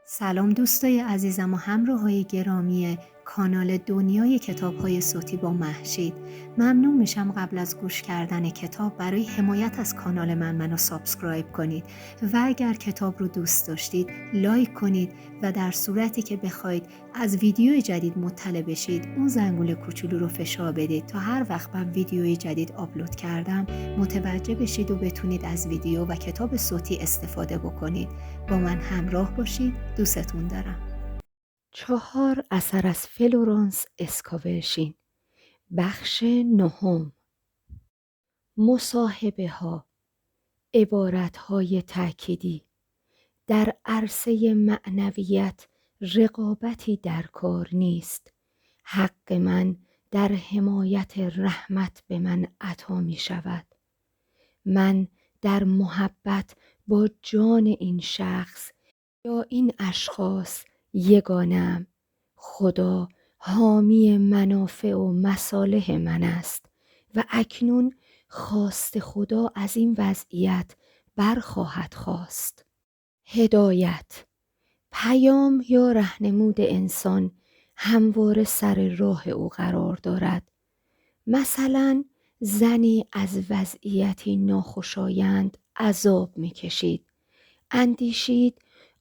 سلام دوستای عزیزم و همراهای گرامی کانال دنیای کتاب‌های صوتی با مهشید. ممنون میشم قبل از گوش کردن کتاب برای حمایت از کانال منو سابسکرایب کنید و اگر کتاب رو دوست داشتید لایک کنید و در صورتی که بخواید از ویدیو جدید مطلع بشید اون زنگوله کوچولو رو فشار بدید تا هر وقت من ویدیوی جدید آپلود کردم متوجه بشید و بتونید از ویدیو و کتاب صوتی استفاده بکنید. با من همراه باشید. دوستتون دارم. 4 اثر از فلورانس اسکاورشین. بخش 9. مصاحبه ها. عبارت های تأکیدی. در عرصه معنویت رقابتی در کار نیست. حق من در حمایت رحمت به من عطا می شود. من در محبت با جان این شخص یا این اشخاص یگانه‌ام. خدا حامی منافع و مصالح من است و اکنون خواست خدا از این وضعیت برخواهد خواست. هدایت. پیام یا رهنمود انسان همواره سر راه او قرار دارد. مثلا زنی از وضعیتی ناخوشایند عذاب می‌کشید. اندیشید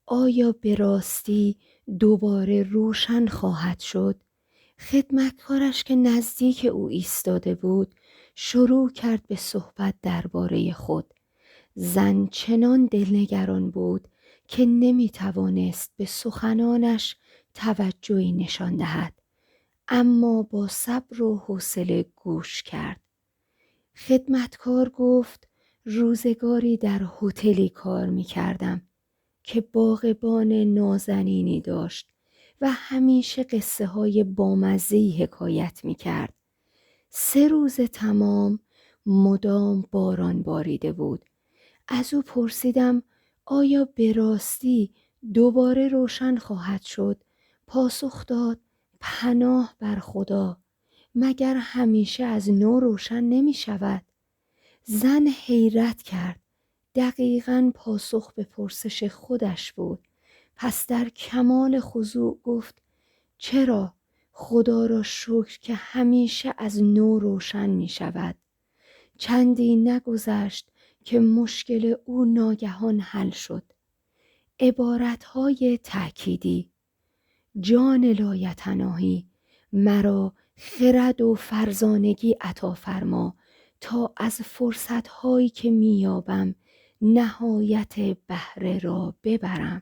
آیا به راستی دوباره روشن خواهد شد؟ خدمتکارش که نزدیک او ایستاده بود شروع کرد به صحبت درباره خود. زن چنان دلنگران بود که نمی‌توانست به سخنانش توجهی نشان دهد، اما با صبر و حوصله گوش کرد. خدمتکار گفت روزگاری در هتلی کار می‌کردم که باغبان نازنینی داشت و همیشه قصه های بامزه‌ای حکایت می‌کرد. 3 روز تمام مدام باران باریده بود. از او پرسیدم آیا به راستی دوباره روشن خواهد شد؟ پاسخ داد پناه بر خدا، مگر همیشه از نو روشن نمی شود؟ زن حیرت کرد. دقیقاً پاسخ به پرسش خودش بود. پس در کمال خضوع گفت چرا؟ خدا را شکر که همیشه از نو روشن می شود. چندی نگذشت که مشکل او ناگهان حل شد. عبارتهای تأکیدی. جان لایتناهی، مرا خرد و فرزانگی عطا فرما تا از فرصت‌هایی که می‌یابم نهایت بهره را ببرم.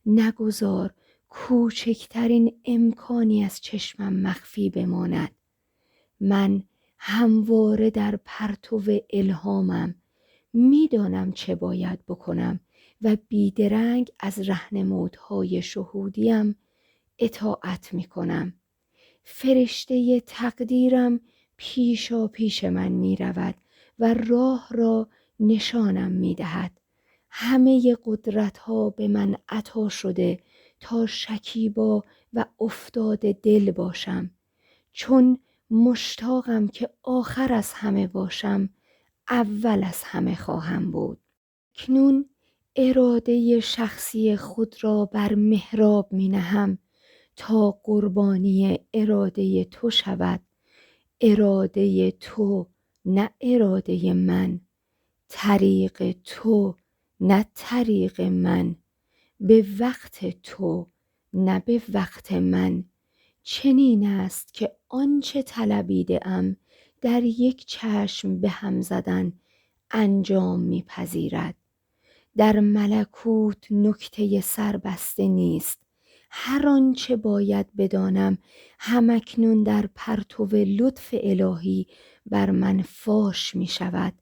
نگذار کوچکترین امکانی از چشمم مخفی بماند. من همواره در پرتو الهامم، میدانم چه باید بکنم و بیدرنگ از رهنمودهای شهودیم اطاعت میکنم. فرشته تقدیرم پیشا پیش من میرود و راه را نشانم میدهد. همه قدرت‌ها به من عطا شده تا شکیبا و افتاده دل باشم. چون مشتاقم که آخر از همه باشم، اول از همه خواهم بود. کنون اراده شخصی خود را بر محراب می نهم تا قربانی اراده تو شود. اراده تو نه اراده من، طریق تو نه طریق من، به وقت تو نه به وقت من. چنین است که آنچه طلبیده ام در یک چشم به هم زدن انجام می‌پذیرد. در ملکوت نکته سربسته نیست. هر آنچه باید بدانم همکنون در پرتو لطف الهی بر من فاش می شود.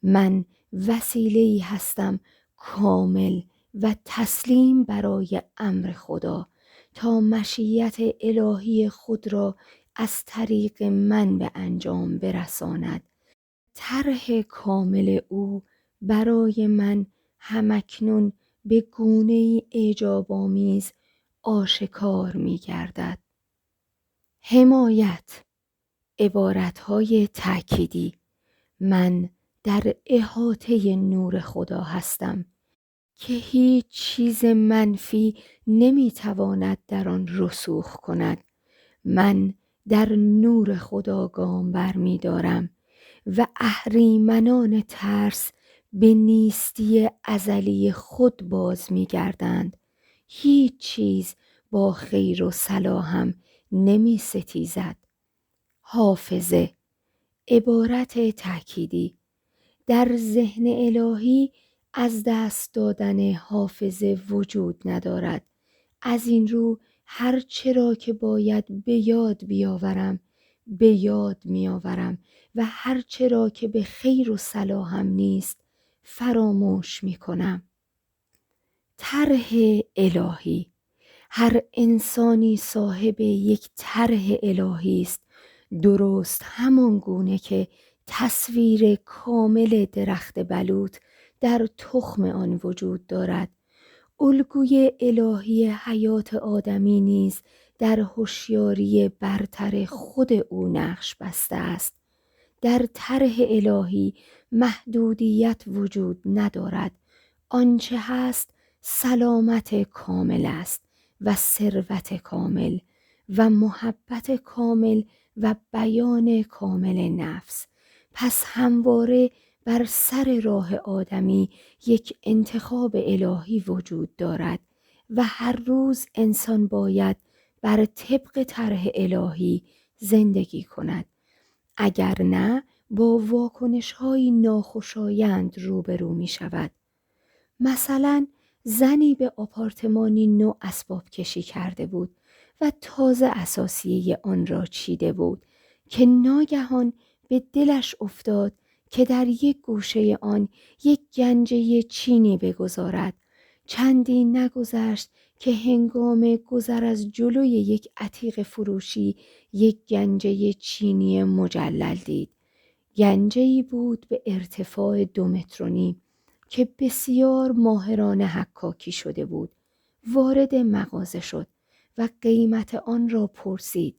من وسیله‌ای هستم کامل و تسلیم برای امر خدا تا مشیت الهی خود را از طریق من به انجام برساند. طرح کامل او برای من همکنون به گونه‌ای اعجاب‌آمیز آشکار می گردد. حمایت. عبارتهای تأکیدی. من در احاطه نور خدا هستم. که هیچ چیز منفی نمیتواند در آن رسوخ کند. من در نور خدا گام برمی‌دارم و اهریمنان ترس به نیستی ازلی خود باز می‌گردند. هیچ چیز با خیر و صلاحم نمی‌ستیزد. حافظه، عبارت تأکیدی. در ذهن الهی از دست دادن حافظه وجود ندارد. از این رو هر چرا که باید به یاد بیاورم به یاد میآورم و هر چرا که به خیر و صلاحم نیست فراموش میکنم. طرح الهی. هر انسانی صاحب یک طرح الهی است، درست همان گونه که تصویر کامل درخت بلوط در تخم آن وجود دارد. الگوی الهی حیات آدمی نیز در هوشیاری برتر خود او نقش بسته است. در طرح الهی محدودیت وجود ندارد. آنچه هست سلامت کامل است و ثروت کامل و محبت کامل و بیان کامل نفس. پس همواره بر سر راه آدمی یک انتخاب الهی وجود دارد و هر روز انسان باید بر طبق طرح الهی زندگی کند. اگر نه با واکنش‌های ناخوشایند روبرو می شود. مثلا زنی به آپارتمانی نو اسباب کشی کرده بود و تازه اساسیه آن را چیده بود که ناگهان به دلش افتاد که در یک گوشه آن یک گنجه چینی بگذارد. چندی نگذشت که هنگام گذر از جلوی یک عتیق فروشی یک گنجه چینی مجلل دید. گنجه‌ای بود به ارتفاع 2.5 متر که بسیار ماهرانه حکاکی شده بود. وارد مغازه شد و قیمت آن را پرسید.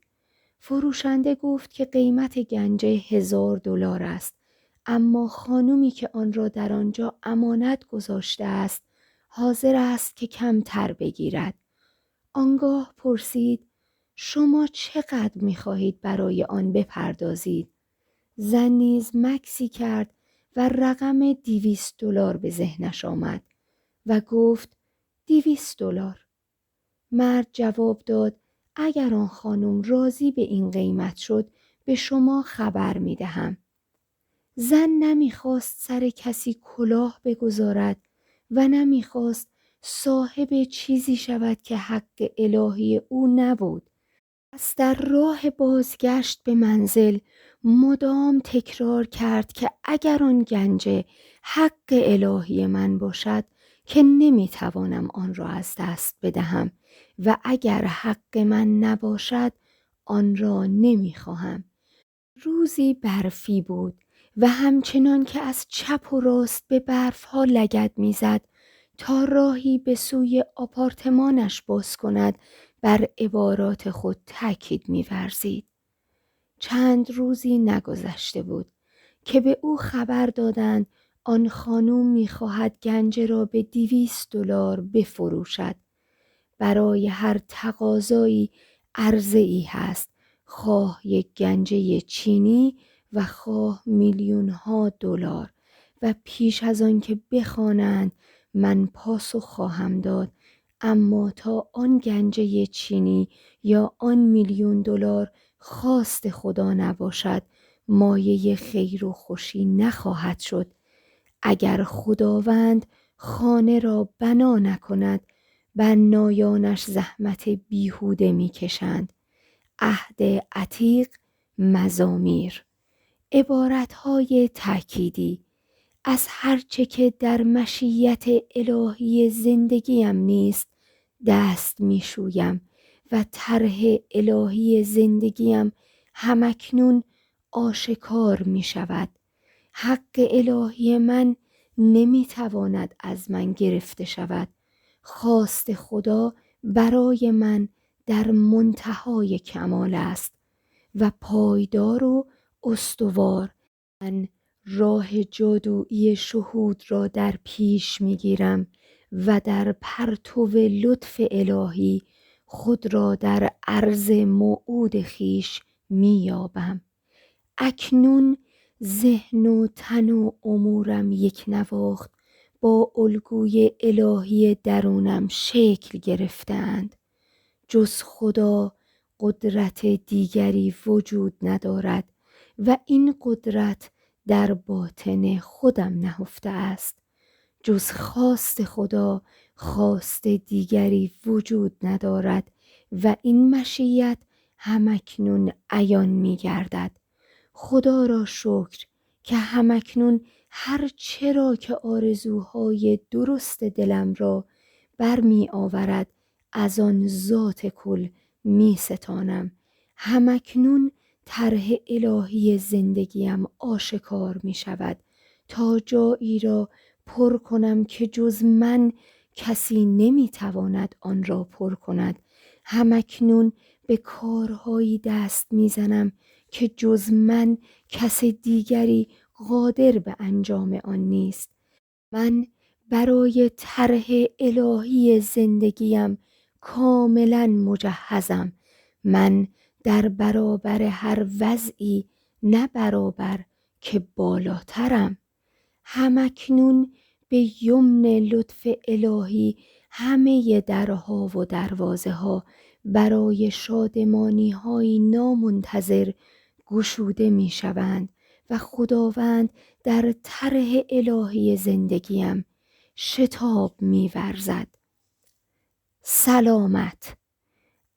فروشنده گفت که قیمت گنجه $1000 است، اما خانومی که آن را در آنجا امانت گذاشته است حاضر است که کمتر بگیرد. آنگاه پرسید شما چقدر می خواهید برای آن بپردازید؟ زن نیز مکسی کرد و رقم $200 به ذهنش آمد و گفت $200. مرد جواب داد اگر آن خانم راضی به این قیمت شد به شما خبر می دهم. زن نمیخواست سر کسی کلاه بگذارد و نمیخواست صاحب چیزی شود که حق الهی او نبود. پس در راه بازگشت به منزل مدام تکرار کرد که اگر آن گنجه حق الهی من باشد که نمیتوانم آن را از دست بدهم و اگر حق من نباشد آن را نمیخواهم. روزی برفی بود و همچنان که از چپ و راست به برفها لگد میزد تا راهی به سوی آپارتمانش باز کند بر عبارات خود تأکید می‌ورزید. چند روزی نگذشته بود که به او خبر دادند آن خانم می‌خواهد گنجه را به $200 بفروشد. برای هر تقاضایی عرضه‌ای هست، خواه یک گنجه چینی و خواه میلیون‌ها دلار، و پیش از آن که بخوانند من پاسخ خواهم داد، اما تا آن گنجه چینی یا آن $1,000,000 خواست خدا نباشد مایه خیر و خوشی نخواهد شد. اگر خداوند خانه را بنا نکند بنایانش زحمت بیهوده میکشند. عهد عتیق، مزامیر. عبارتهای تأکیدی. از هرچه که در مشیت الهی زندگیم نیست دست میشویم و طرح الهی زندگیم همکنون آشکار می شود. حق الهی من نمیتواند از من گرفته شود. خواست خدا برای من در منتهای کمال است و پایدار و استوار. من راه جادویی شهود را در پیش میگیرم و در پرتو لطف الهی خود را در عرض موعود خویش می‌یابم. اکنون ذهن و تن و امورم یک نواخت با الگوی الهی درونم شکل گرفتند. جز خدا قدرت دیگری وجود ندارد و این قدرت در باطن خودم نهفته است. جز خواست خدا خواست دیگری وجود ندارد و این مشیت همکنون عیان می گردد. خدا را شکر که همکنون هر چرا که آرزوهای درست دلم را برمی آورد از آن ذات کل می ستانم. همکنون طرح الهی زندگیم آشکار می شود تا جایی را پر کنم که جز من کسی نمی تواند آن را پر کند. همکنون به کارهایی دست می زنم که جز من کس دیگری قادر به انجام آن نیست. من برای طرح الهی زندگیم کاملا مجهزم. من در برابر هر وضعی نه برابر که بالاترم. همکنون به یمن لطف الهی همه درها و دروازه ها برای شادمانی های نامنتظر گشوده می شوند و خداوند در طرح الهی زندگیم شتاب می ورزد. سلامت.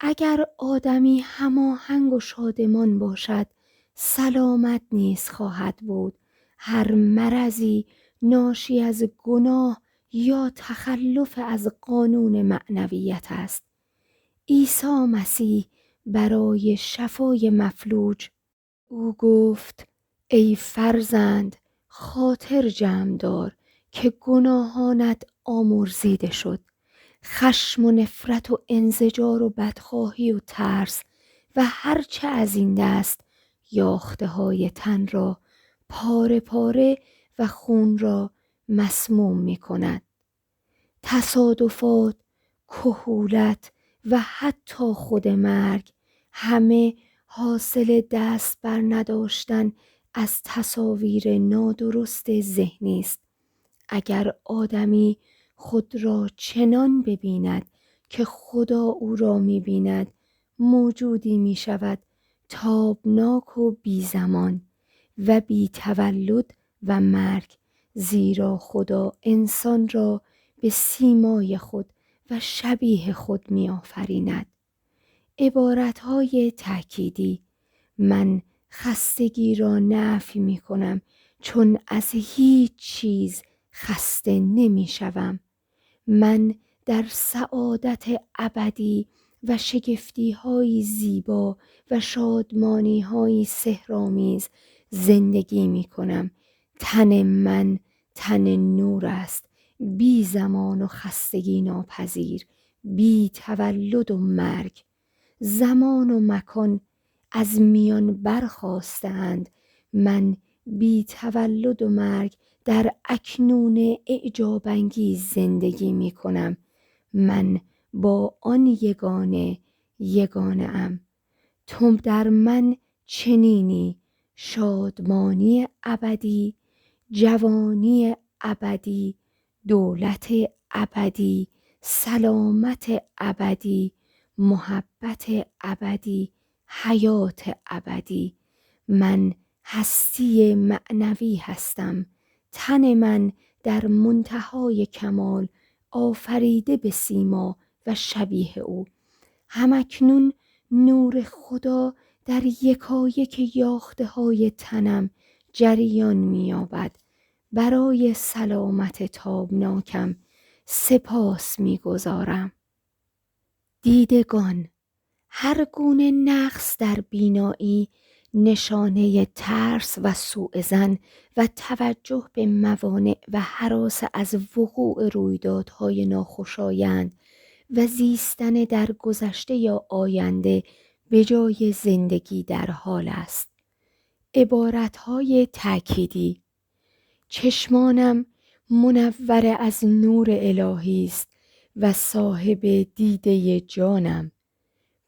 اگر آدمی هماهنگ و شادمان باشد سلامت نیز خواهد بود. هر مرضی ناشی از گناه یا تخلف از قانون معنویت است. عیسی مسیح برای شفای مفلوج او گفت ای فرزند خاطر جمع دار که گناهانت آمرزیده شد. خشم و نفرت و انزجار و بدخواهی و ترس و هرچه از این دست یاخته های تن را پاره پاره و خون را مسموم می کند. تصادفات، کهولت و حتی خود مرگ همه حاصل دست بر نداشتن از تصاویر نادرست ذهنی است. اگر آدمی خود را چنان ببیند که خدا او را می بیند موجودی می شود تابناک و بی زمان و بی تولد و مرگ، زیرا خدا انسان را به سیمای خود و شبیه خود می آفریند. عبارتهای تأکیدی. من خستگی را نفی می کنم چون از هیچ چیز خسته نمی شوم. من در سعادت ابدی و شگفتی‌های زیبا و شادمانی‌های سحرآمیز زندگی می کنم. تن من تن نور است، بی زمان و خستگی ناپذیر، بی تولد و مرگ. زمان و مکان از میان برخاستند. من بی تولد و مرگ در اکنون اعجاب‌انگیز زندگی می کنم. من با آن یگانه ام. تو در من چنینی شادمانی ابدی، جوانی ابدی، دولت ابدی، سلامت ابدی، محبت ابدی، حیات ابدی. من هستی معنوی هستم. تن من در منتهای کمال آفریده به سیما و شبیه او. همکنون نور خدا در یکایک یاخته های تنم جریان می‌یابد. برای سلامت تابناکم سپاس می‌گزارم. دیدگان. هر گونه نقص در بینایی نشانه ترس و سوء ظن و توجه به موانع و هراس از وقوع رویدادهای ناخوشایند و زیستن در گذشته یا آینده به جای زندگی در حال است. عبارتهای تأکیدی. چشمانم منور از نور الهی است و صاحب دیده جانم.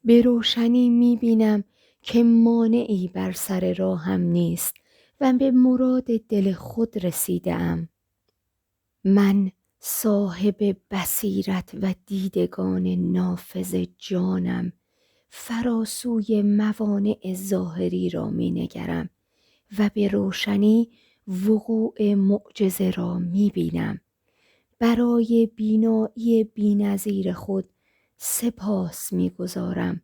به روشنی می بینم که مانعی بر سر راهم نیست و به مراد دل خود رسیده‌ام. من صاحب بصیرت و دیدگان نافذ جانم، فراسوی موانع ظاهری را می نگرم و به روشنی وقوع معجزه را می بینم. برای بینایی بی‌نظیر خود سپاس می گذارم.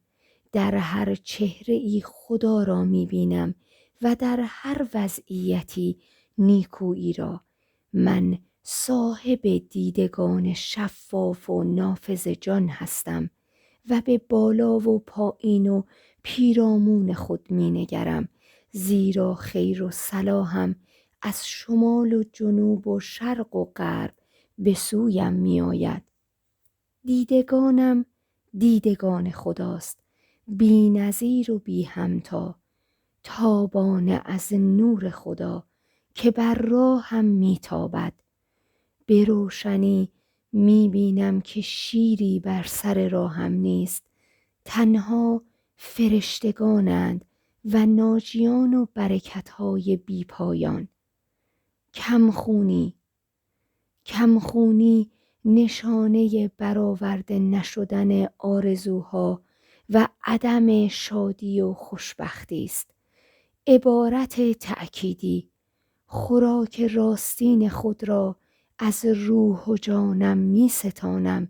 در هر چهره ای خدا را می بینم و در هر وضعیتی نیکویی را. من صاحب دیدگان شفاف و نافذ جان هستم و به بالا و پایین و پیرامون خود می نگرم، زیرا خیر و صلاحم از شمال و جنوب و شرق و غرب به سویم می آید. دیدگانم دیدگان خداست، بی نظیر و بی همتا، تابانه از نور خدا که بر راهم می تابد. به روشنی می بینم که شیری بر سر راهم نیست، تنها فرشتگانند و ناجیان و برکتهای بی پایان. کمخونی نشانه برآورده نشدن آرزوها و عدم شادی و خوشبختی است. عبارت تأکیدی: خوراک راستین خود را از روح و جانم می ستانم،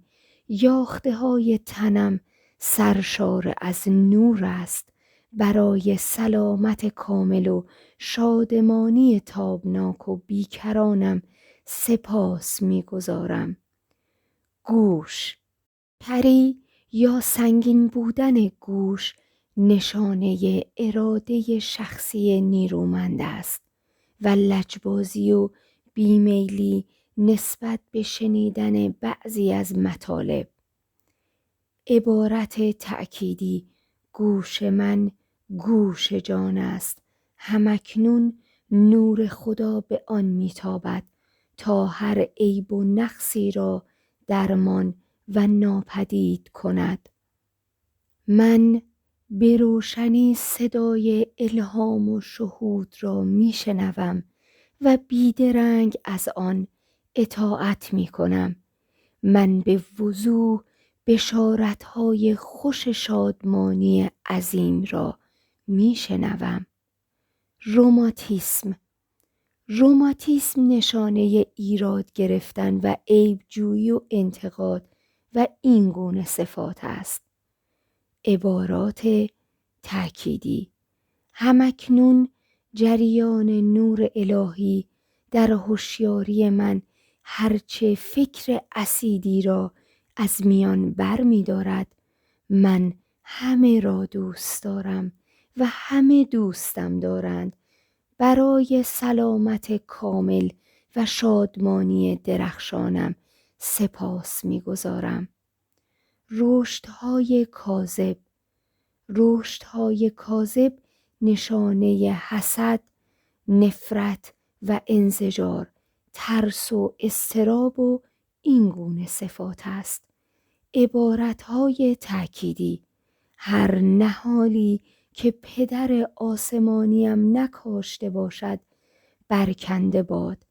یاخته های تنم سرشار از نور است. برای سلامت کامل و شادمانی تابناک و بیکرانم سپاس می گذارم. گوش: پری یا سنگین بودن گوش نشانه اراده شخصی نیرومند است و لجبازی و بیمیلی نسبت به شنیدن بعضی از مطالب. عبارت تأکیدی: گوش من گوش جان است، همکنون نور خدا به آن میتابد تا هر عیب و نقصی را درمان و ناپدید کند. من به روشنی صدای الهام و شهود را میشنوم و بیدرنگ از آن اطاعت میکنم. من به وضوح بشارت‌های خوش شادمانی عظیم را میشنوم. روماتیسم نشانه ایراد گرفتن و عیب جویی و انتقاد و این گونه صفات است. عبارات تأکیدی: همکنون جریان نور الهی در هوشیاری من هرچه فکر اسیدی را از میان بر می دارد. من همه را دوست دارم و همه دوستم دارند. برای سلامت کامل و شادمانی درخشانم سپاس می گذارم. رشدهای کاذب نشانه حسد، نفرت و انزجار، ترس و اضطراب و این گونه صفات است. عبارتهای تأکیدی: هر نهالی که پدر آسمانیم نکاشته باشد برکنده باد.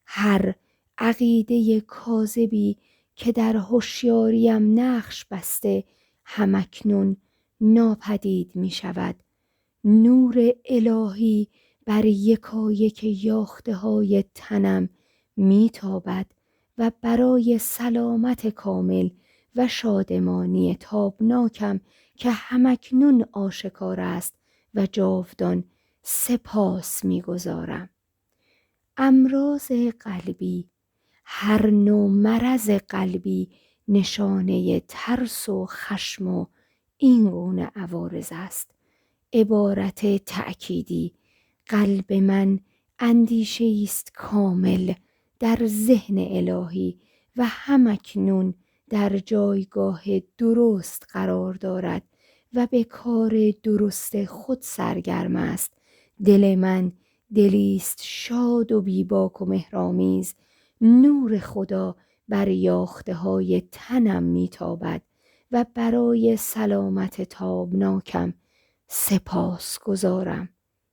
هر عقیده کاذبی که در هوشیاریم نقش بسته همکنون ناپدید می شود. نور الهی بر یکایک یاخته های تنم می تابد و برای سلامت کامل و شادمانی تابناکم که همکنون آشکار است و جاودان سپاس می گذارم. امراض قلبی: هر نوع مرض قلبی نشانه ترس و خشم و این گونه عوارض است. عبارت تأکیدی: قلب من اندیشه است کامل در ذهن الهی و همکنون در جایگاه درست قرار دارد و به کار درست خود سرگرم است. دل من دلی است شاد و بیباک و مهرآمیز، نور خدا بر یاخته های تنم میتابد و برای سلامت تابناکم سپاس گذارم.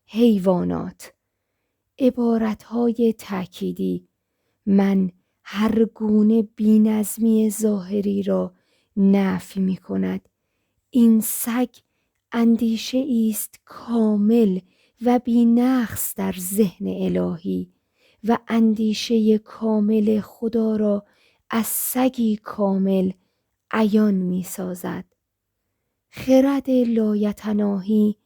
حیوانات. عبارتهای تأکیدی: من هر گونه بی‌نظمی ظاهری را نفی می کند. این سگ اندیشه است کامل و بی‌نقص در ذهن الهی و اندیشه کامل خدا را از سگی کامل عیان می سازد. خرد لایتناهی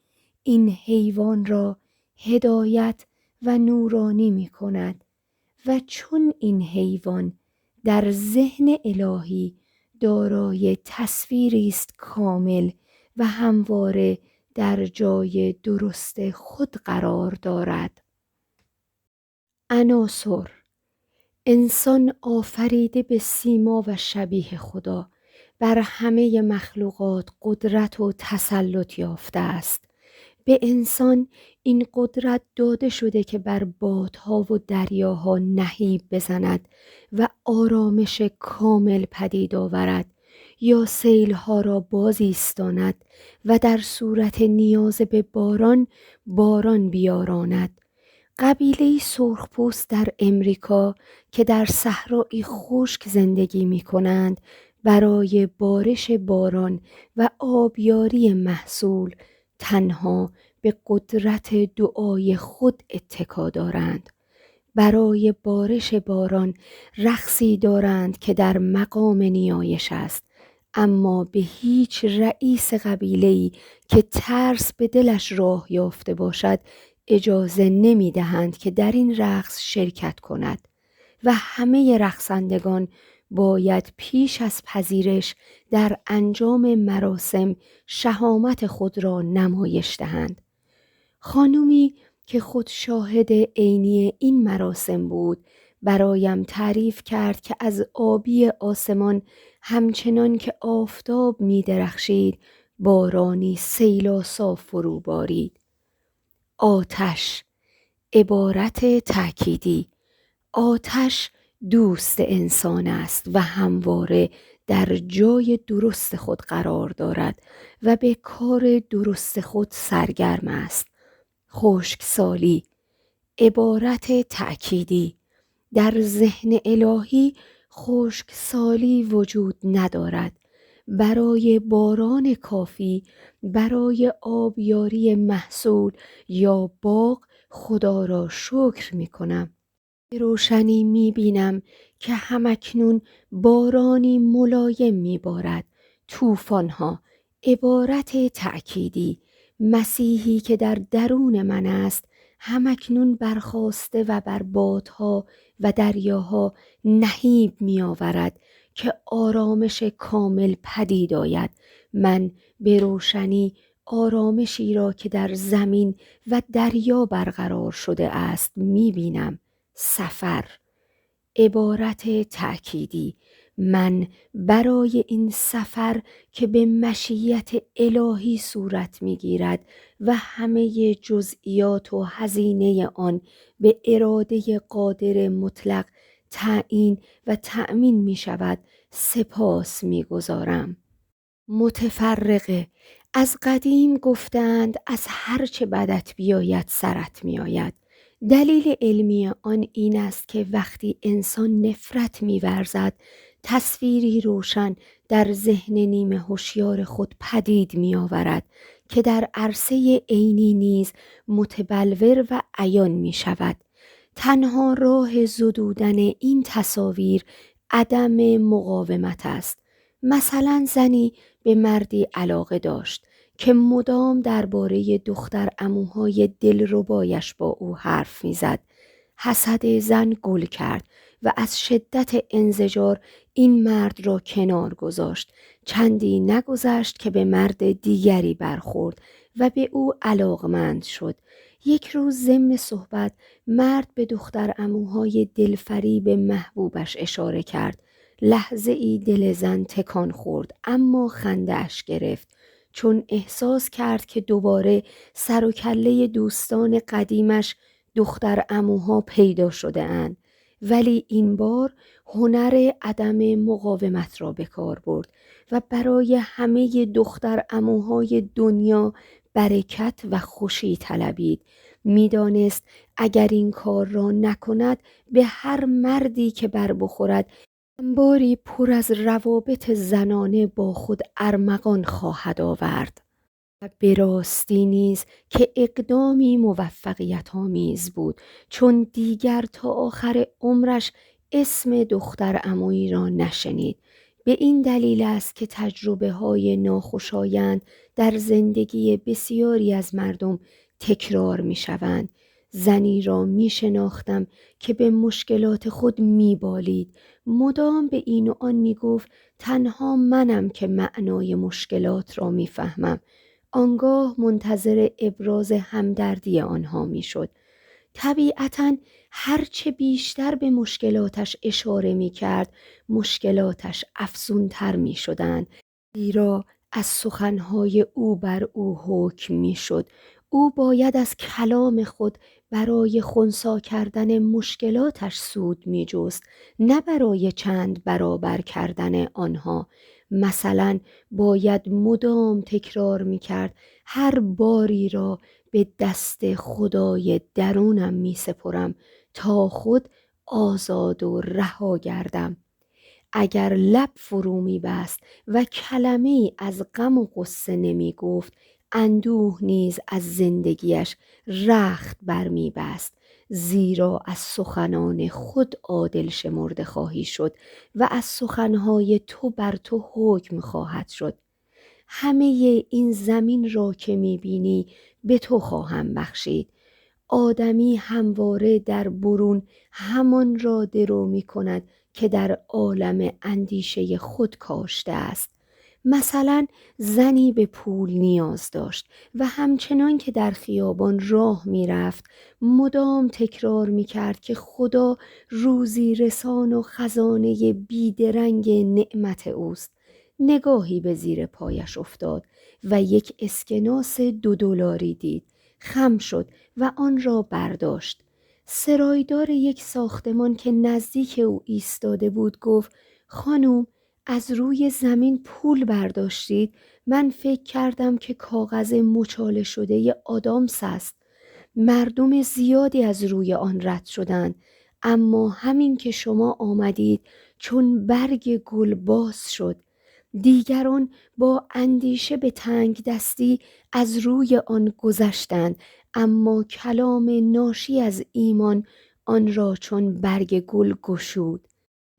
این حیوان را هدایت و نورانی می کند و چون این حیوان در ذهن الهی دارای تصویری است کامل و همواره در جای درست خود قرار دارد. عناصر: انسان آفریده به سیما و شبیه خدا بر همه مخلوقات قدرت و تسلط یافته است. به انسان این قدرت داده شده که بر بادها و دریاها نهیب بزند و آرامش کامل پدید آورد یا سیلها را باز ایستاند و در صورت نیاز به باران بیاراند. قبیله سرخپوست در امریکا که در صحرای خشک زندگی می کنند برای بارش باران و آبیاری محصول تنها به قدرت دعای خود اتکا دارند. برای بارش باران رقصی دارند که در مقام نیایش است، اما به هیچ رئیس قبیله‌ای که ترس به دلش راه یافته باشد اجازه نمی دهند که در این رقص شرکت کند و همه رقصندگان باید پیش از پذیرش در انجام مراسم شهامت خود را نمایش دهند. خانومی که خود شاهد عینی این مراسم بود برایم تعریف کرد که از آبی آسمان همچنان که آفتاب می درخشید بارانی سیل‌آسا فرو بارید. آتش. عبارت تأکیدی: آتش دوست انسان است و همواره در جای درست خود قرار دارد و به کار درست خود سرگرم است. خشکسالی. عبارت تأکیدی: در ذهن الهی خشکسالی وجود ندارد. برای باران کافی برای آبیاری محصول یا باغ خدا را شکر می کنم. به روشنی می بینم که همکنون بارانی ملایم می بارد. طوفان‌ها. عبارت تأکیدی: مسیحی که در درون من است همکنون برخاسته و بر بادها و دریاها نهیب می آورد که آرامش کامل پدید آید. من به روشنی آرامشی را که در زمین و دریا برقرار شده است می بینم. سفر. عبارت تأکیدی: من برای این سفر که به مشیت الهی صورت می‌گیرد و همه جزئیات و هزینه آن به اراده قادر مطلق تعیین و تأمین می شود سپاس می گذارم. متفرقه. از قدیم گفتند از هر چه بدت بیاید سرت می آید. دلیل علمی آن این است که وقتی انسان نفرت می ورزد تصویری روشن در ذهن نیمه هوشیار خود پدید می آورد که در عرصه عینی نیز متبلور و عیان می شود. تنها راه زدودن این تصاویر عدم مقاومت است. مثلا زنی به مردی علاقه داشت که مدام درباره دختر عموهای دلربایش با او حرف می‌زد. حسد زن گل کرد و از شدت انزجار این مرد را کنار گذاشت. چندی نگذشت که به مرد دیگری برخورد و به او علاقمند شد. یک روز ضمن صحبت مرد به دختر عموهای دلفریب محبوبش اشاره کرد. لحظه ای دل زن تکان خورد اما خنده اش گرفت چون احساس کرد که دوباره سر و کله دوستان قدیمش دختر عموها پیدا شده اند. ولی این بار هنر عدم مقاومت را به کار برد و برای همه دختر عموهای دنیا برکت و خوشی طلبید. میدانست اگر این کار را نکند به هر مردی که بر بخورد انباری پر از روابط زنانه با خود ارمغان خواهد آورد. و به راستی نیز که اقدامی موفقیت آمیز بود، چون دیگر تا آخر عمرش اسم دختر عمویی را نشنید. به این دلیل است که تجربه های ناخوشایند در زندگی بسیاری از مردم تکرار می شوند. زنی را می شناختم که به مشکلات خود می بالید. مدام به این و آن می گفت تنها منم که معنای مشکلات را می فهمم. آنگاه منتظر ابراز همدردی آنها میشد. طبیعتاً هرچه بیشتر به مشکلاتش اشاره می کرد، مشکلاتش افزونتر می شدند. زیرا از سخنهای او بر او حکم می شد. او باید از کلام خود برای خنثی کردن مشکلاتش سود می جست، نه برای چند برابر کردن آنها. مثلا باید مدام تکرار می کرد هر باری را به دست خدای درونم می سپرم تا خود آزاد و رها گردم. اگر لب فرو می بست و کلمه‌ای از غم و غصه نمی گفت، اندوه نیز از زندگیش رخت بر می بست، زیرا از سخنان خود عادل شمرده خواهی شد و از سخنهای تو بر تو حکم خواهد شد. همه این زمین را که می بینی به تو خواهم بخشید. آدمی همواره در برون همان را درو می کند که در عالم اندیشه خود کاشته است. مثلا زنی به پول نیاز داشت و همچنان که در خیابان راه می رفت مدام تکرار می کرد که خدا روزی رسان و خزانه بیدرنگ نعمت اوست. نگاهی به زیر پایش افتاد و یک اسکناس $2 دید. خم شد و آن را برداشت. سرایدار یک ساختمان که نزدیک او ایستاده بود گفت: خانوم، از روی زمین پول برداشتید؟ من فکر کردم که کاغذ مچاله شده آدامس است. مردم زیادی از روی آن رد شدند، اما همین که شما آمدید چون برگ گل باز شد. دیگران با اندیشه به تنگ دستی از روی آن گذشتند، اما کلام ناشی از ایمان آن را چون برگ گل گشود.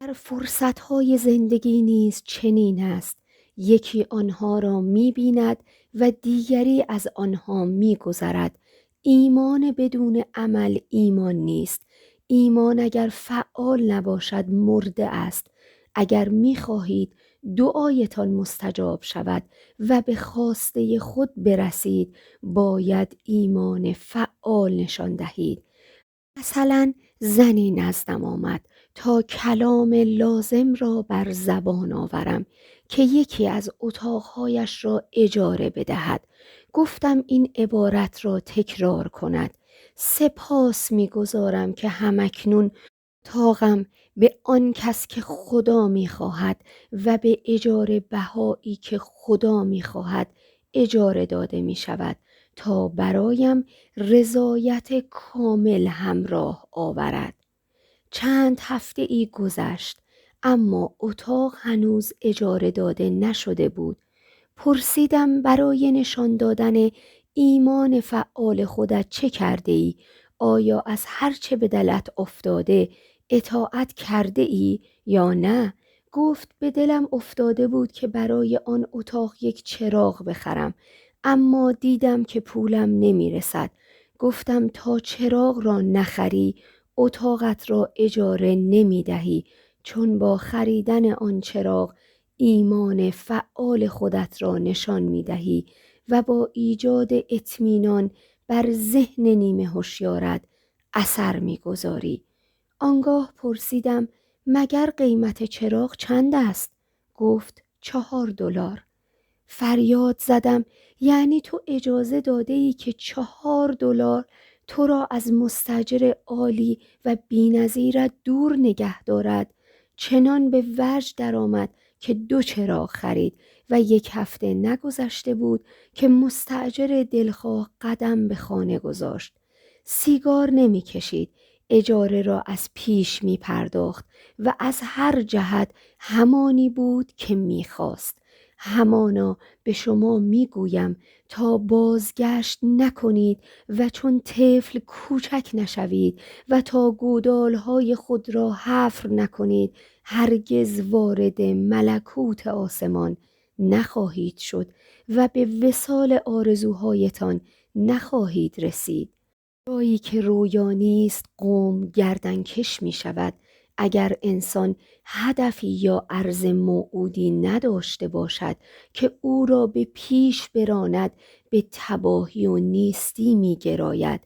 در فرصتهای زندگی نیز چنین است. یکی آنها را می بیند و دیگری از آنها می گذرد. ایمان بدون عمل ایمان نیست. ایمان اگر فعال نباشد مرده است. اگر می خواهید دعایتان مستجاب شود و به خواسته خود برسید، باید ایمان فعال نشان دهید. مثلا زنی نزدم آمد تا کلام لازم را بر زبان آورم که یکی از اتاقهایش را اجاره بدهد. گفتم این عبارت را تکرار کند: سپاس می‌گزارم که همکنون اتاقم به آن کس که خدا می‌خواهد و به اجاره بهایی که خدا می‌خواهد اجاره داده می‌شود تا برایم رضایت کامل همراه آورد. چند هفته ای گذشت، اما اتاق هنوز اجاره داده نشده بود. پرسیدم برای نشان دادن ایمان فعال خودت چه کرده ای؟ آیا از هر چه به دلت افتاده اطاعت کرده ای یا نه؟ گفت به دلم افتاده بود که برای آن اتاق یک چراغ بخرم، اما دیدم که پولم نمی رسد. گفتم تا چراغ را نخری اتاقت را اجاره نمی دهی، چون با خریدن آن چراغ ایمان فعال خودت را نشان می دهی و با ایجاد اطمینان بر ذهن نیمه هوشیارت اثر می گذاری. آنگاه پرسیدم مگر قیمت چراغ چند است؟ گفت $4. فریاد زدم یعنی تو اجازه داده ای که $4 تو را از مستأجر عالی و بی‌نظیرت دور نگه دارد. چنان به وجد درآمد که 2 چراغ خرید و 1 هفته نگذشته بود که مستأجر دلخواه قدم به خانه گذاشت. سیگار نمی کشید، اجاره را از پیش می پرداخت و از هر جهت همانی بود که می خواست. همانا به شما می گویم تا بازگشت نکنید و چون طفل کوچک نشوید و تا گودالهای خود را حفر نکنید هرگز وارد ملکوت آسمان نخواهید شد و به وصال آرزوهایتان نخواهید رسید. جایی که رویا نیست قوم گردنکش می شود. اگر انسان هدفی یا عرض موعودی نداشته باشد که او را به پیش براند، به تباهی و نیستی می گراید.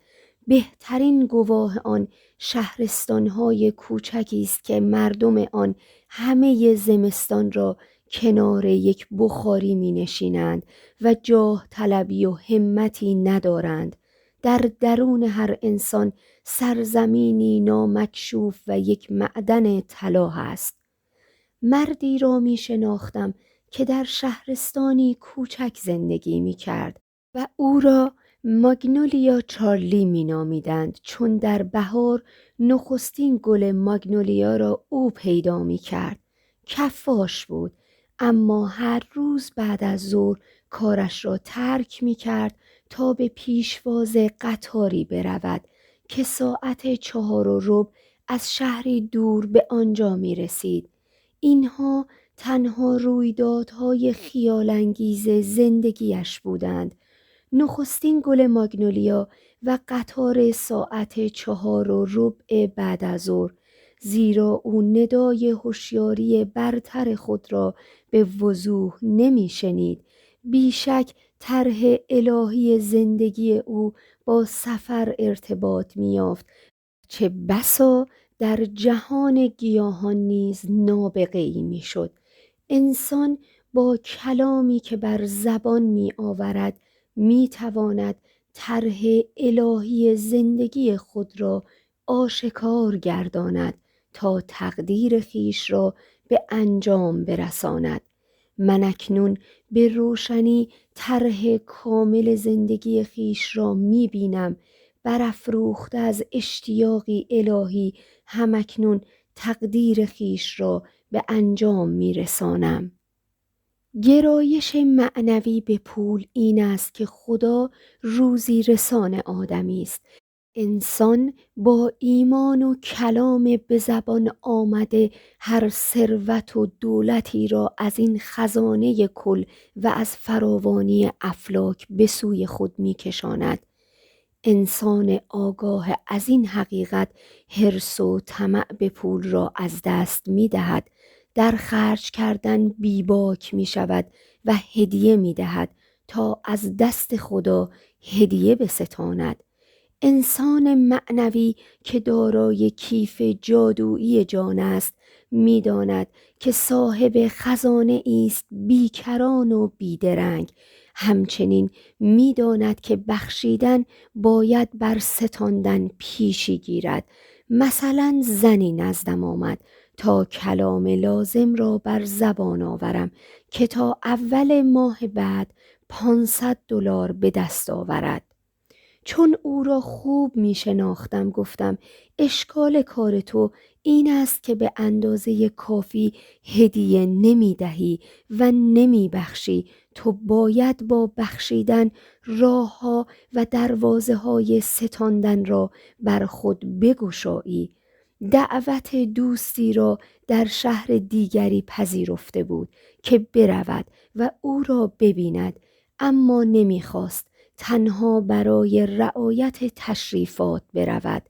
بهترین گواه آن شهرستان‌های کوچکی است که مردم آن همه زمستان را کنار یک بخاری می نشینند و جاه طلبی و همتی ندارند. در درون هر انسان سرزمینی نامکشوف و یک معدن طلا است. مردی را می شناختم که در شهرستانی کوچک زندگی می کرد و او را ماگنولیا چارلی می نامیدند، چون در بهار نخستین گل ماگنولیا را او پیدا می کرد. کفاش بود، اما هر روز بعد از ظهر کارش را ترک می کرد تا به پیشواز قطاری برود که ساعت 4:15 از شهری دور به آنجا می رسید. اینها تنها رویدادهای خیال‌انگیز زندگیش بودند. نخستین گل ماگنولیا و قطار ساعت 4:15 بعد از ظهر، زیرا او ندای هوشیاری برتر خود را به وضوح نمی شنید. بیشک طرح الهی زندگی او با سفر ارتباط می یافت، چه بسا در جهان گیاهان نیز نابغه‌ای می شد. انسان با کلامی که بر زبان می آورد می تواند طرح الهی زندگی خود را آشکار گرداند تا تقدیر خیش را به انجام برساند. من اکنون به روشنی طرح کامل زندگی خیش را می بینم. برافروخته از اشتیاقی الهی همکنون تقدیر خیش را به انجام می رسانم. گرایش معنوی به پول این است که خدا روزی رسان آدمی است. انسان با ایمان و کلام به زبان آمده هر ثروت و دولتی را از این خزانه کل و از فراوانی افلاک به سوی خود می کشاند. انسان آگاه از این حقیقت حرص و طمع به پول را از دست می دهد. در خرج کردن بیباک می شود و هدیه می دهد تا از دست خدا هدیه بستاند. انسان معنوی که دارای کیف جادویی جان است می داند که صاحب خزانه است بیکران و بیدرنگ. همچنین می داند که بخشیدن باید بر ستاندن پیشی گیرد. مثلا زنی نزدم آمد تا کلام لازم را بر زبان آورم که تا اول ماه بعد $500 به دست آورد. چون او را خوب می شناختم گفتم اشکال کار تو این است که به اندازه کافی هدیه نمی دهی و نمی بخشی. تو باید با بخشیدن راهها و دروازه های ستاندن را بر خود بگشایی. دعوت دوستی را در شهر دیگری پذیرفته بود که برود و او را ببیند، اما نمیخواست، تنها برای رعایت تشریفات برود.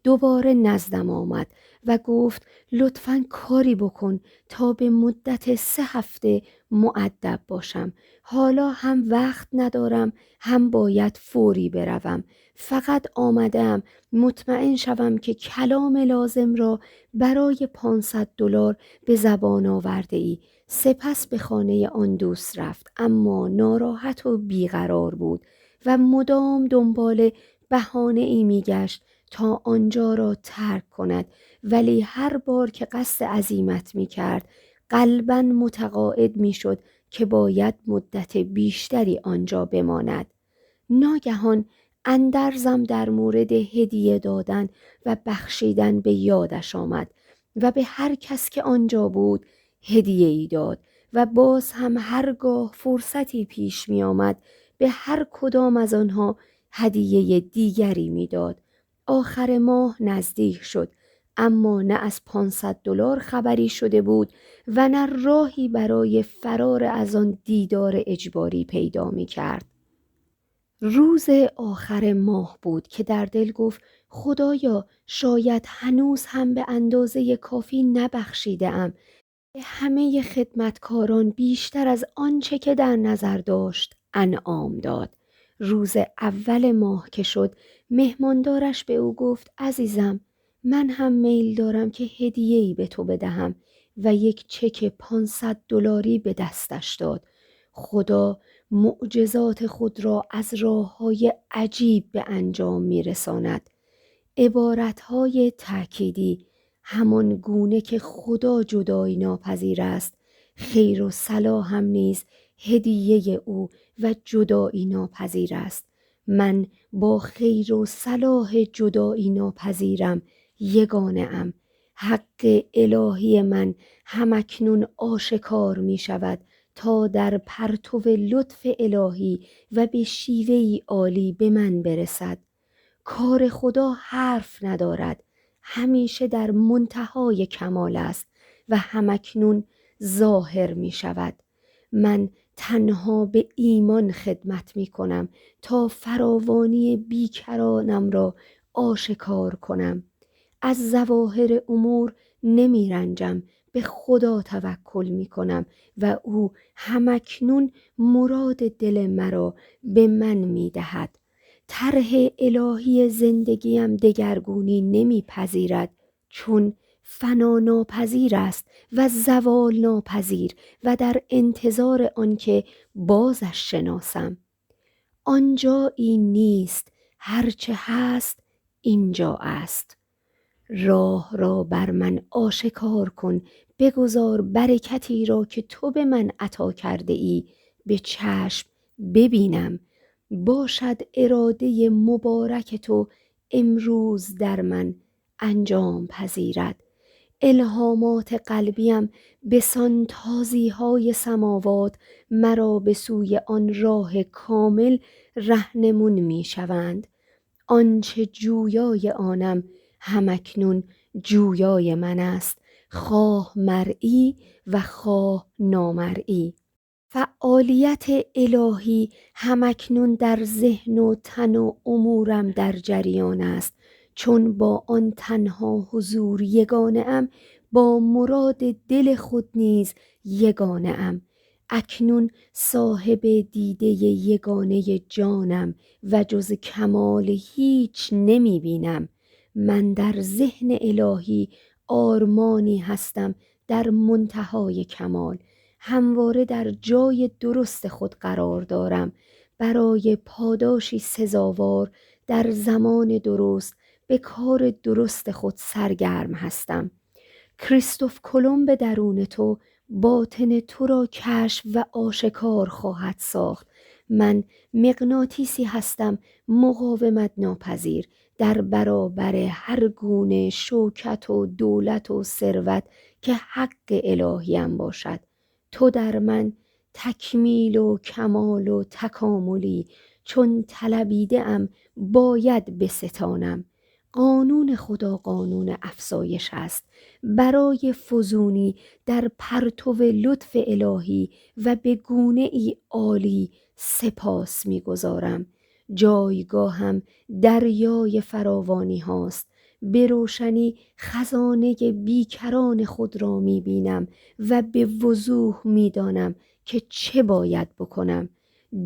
دوباره نزدم آمد و گفت لطفاً کاری بکن تا به مدت 3 هفته مؤدب باشم. حالا هم وقت ندارم، هم باید فوری بروم. فقط آمدم مطمئن شوم که کلام لازم را برای $500 به زبان آورده ای. سپس به خانه آن دوست رفت، اما ناراحت و بیقرار بود و مدام دنبال بهانه ای می گشت تا آنجا را ترک کند، ولی هر بار که قصد عزیمت می کرد قلباً متقاعد می شد که باید مدت بیشتری آنجا بماند. ناگهان اندرزم در مورد هدیه دادن و بخشیدن به یادش آمد و به هر کس که آنجا بود هدیه ای داد و باز هم هرگاه فرصتی پیش می آمد به هر کدام از آنها هدیه دیگری می داد. آخر ماه نزدیک شد، اما نه از $500 خبری شده بود و نه راهی برای فرار از آن دیدار اجباری پیدا می کرد. روز آخر ماه بود که در دل گفت خدایا شاید هنوز هم به اندازه کافی نبخشیده‌ام. به همه خدمتکاران بیشتر از آنچه که در نظر داشت انعام داد. روز اول ماه که شد مهماندارش به او گفت عزیزم، من هم میل دارم که هدیه‌ای به تو بدهم و یک چک $500 به دستش داد. خدا معجزات خود را از راه‌های عجیب به انجام می‌رساند. عبارتهای تأکیدی، همان گونه که خدا جدایی ناپذیر است، خیر و صلاح هم نیز هدیه او و جدایی ناپذیر است. من با خیر و صلاح جدایی ناپذیرم یگانه ام. حق الهی من همکنون آشکار می شود تا در پرتو لطف الهی و به شیوهی عالی به من برسد. کار خدا حرف ندارد، همیشه در منتهای کمال است و همکنون ظاهر می شود. من تنها به ایمان خدمت می کنم تا فراوانی بیکرانم را آشکار کنم. از ظواهر امور نمی رنجم، به خدا توکل می کنم و او همکنون مراد دل مرا به من می دهد. طرح الهی زندگیم دگرگونی نمیپذیرد، چون فنا ناپذیر است و زوال ناپذیر و در انتظار آنکه بازش شناسم. آنجایی نیست، هرچه هست اینجا است. راه را بر من آشکار کن، بگذار برکتی را که تو به من عطا کرده ای به چشم ببینم. باشد اراده مبارک تو امروز در من انجام پذیرد. الهامات قلبیم بسان تازیهای سماوات مرا به سوی آن راه کامل رهنمون می شوند. آنچه جویای آنم همکنون جویای من است، خواه مرئی و خواه نامرئی. فعالیت الهی همکنون در ذهن و تن و امورم در جریان است، چون با آن تنها حضور یگانه ام، با مراد دل خود نیز یگانه ام. اکنون صاحب دیده یگانه جانم و جز کمال هیچ نمی بینم. من در ذهن الهی آرمانی هستم در منتهای کمال. همواره در جای درست خود قرار دارم. برای پاداشی سزاوار در زمان درست به کار درست خود سرگرم هستم. کریستوف کلمب درون تو باطن تو را کشف و آشکار خواهد ساخت. من مغناطیسی هستم مقاومت ناپذیر در برابر هر گونه شوکت و دولت و ثروت که حق الهیم باشد. تو در من تکمیل و کمال و تکاملی، چون طلبیده ام باید بستانم. قانون خدا قانون افزایش است. برای فزونی در پرتو لطف الهی و به گونه ای عالی سپاس می‌گزارم. جایگاهم دریای فراوانی هاست. به روشنی خزانه بیکران خود را می‌بینم و به وضوح می‌دانم که چه باید بکنم.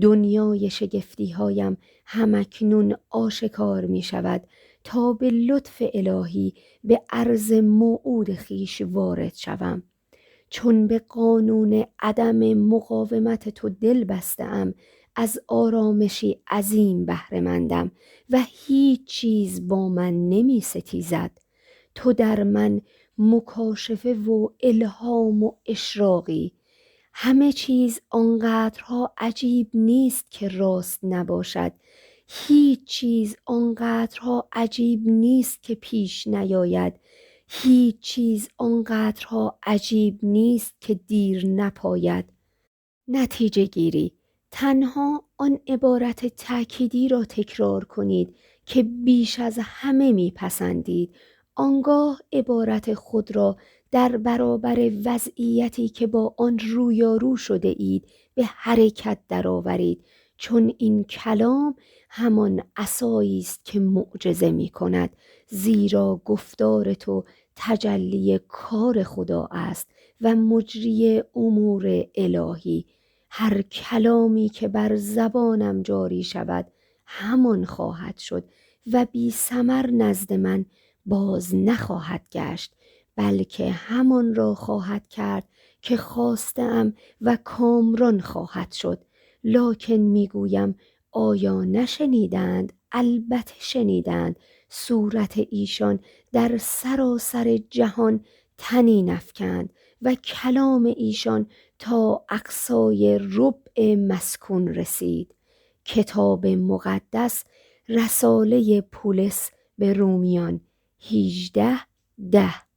دنیای شگفتی‌هایم همکنون آشکار می‌شود تا به لطف الهی به عرض موعود خویش وارد شوم. چون به قانون عدم مقاومت تو دل بسته‌ام، از آرامشی عظیم بهره مندم و هیچ چیز با من نمی ستیزد. تو در من مکاشفه و الهام و اشراقی. همه چیز آنقدرها عجیب نیست که راست نباشد، هیچ چیز آنقدرها عجیب نیست که پیش نیاید، هیچ چیز آنقدرها عجیب نیست که دیر نپاید. نتیجه گیری: تنها آن عبارت تأکیدی را تکرار کنید که بیش از همه میپسندید. آنگاه عبارت خود را در برابر وضعیتی که با آن رویارو شده اید به حرکت درآورید، چون این کلام همان عصایی است که معجزه می کند، زیرا گفتار تو تجلی کار خدا است و مجری امور الهی. هر کلامی که بر زبانم جاری شود همان خواهد شد و بی ثمر نزد من باز نخواهد گشت، بلکه همان را خواهد کرد که خواسته‌ام و کامران خواهد شد. لکن میگویم آیا نشنیدند؟ البته شنیدند. صورت ایشان در سراسر جهان طنین افکند و کلام ایشان تا اقصای ربع مسکون رسید. کتاب مقدس، رساله پولس به رومیان 18:10.